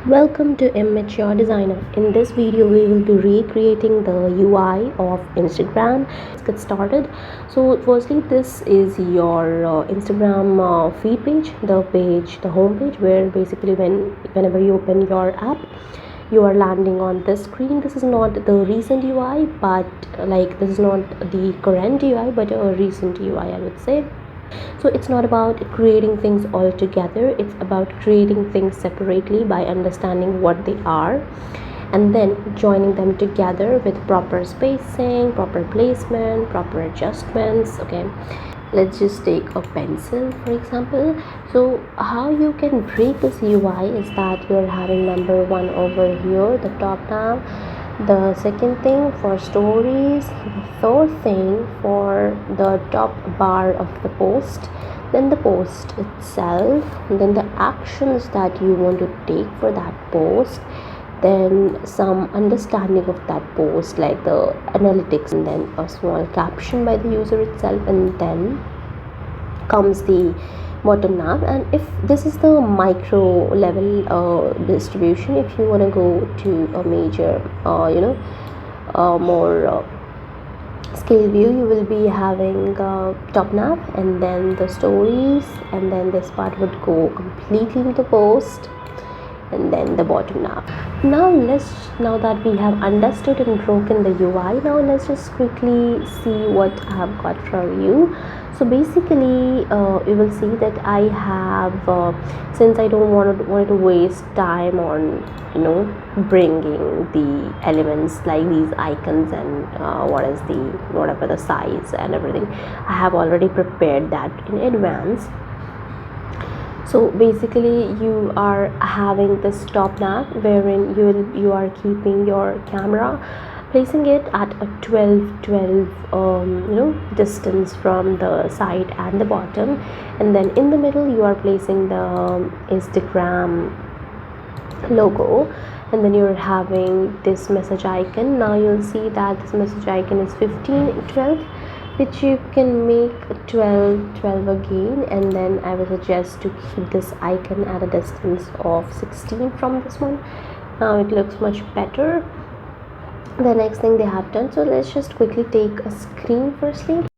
Welcome to Immature Designer. In this video, we will be recreating the UI of Instagram. Let's get started. So, firstly, this is your Instagram feed page, the home page, where basically whenever you open your app, you are landing on this screen. This is not the recent UI, but this is not the current UI, but a recent UI, I would say. So it's not about creating things all together, it's about creating things separately by understanding what they are and then joining them together with proper spacing, proper placement, proper adjustments. Okay, let's just take a pencil for example. So how you can break this UI is that you're having number one over here, the top tab, the second thing for stories, the third thing for the top bar of the post, then the post itself, then the actions that you want to take for that post, then some understanding of that post like the analytics, and then a small caption by the user itself, and then comes the bottom nav. And if this is the micro level distribution, if you want to go to a major more scale view, you will be having top nav and then the stories, and then this part would go completely to the post and then the bottom nav. Now that we have understood and broken the UI, now let's just quickly see what I have got for you. So basically you will see that I have since I don't want to waste time on bringing the elements like these icons and whatever the size and everything, I have already prepared that in advance. So basically you are having this top nav wherein you are keeping your camera, placing it at a 12 distance from the side and the bottom, and then in the middle you are placing the Instagram logo, and then you're having this message icon. Now you'll see that this message icon is 1512, which you can make 12 again, and then I would suggest to keep this icon at a distance of 16 from this one. Now it looks much better. The next thing they have done, so let's just quickly take a screen firstly.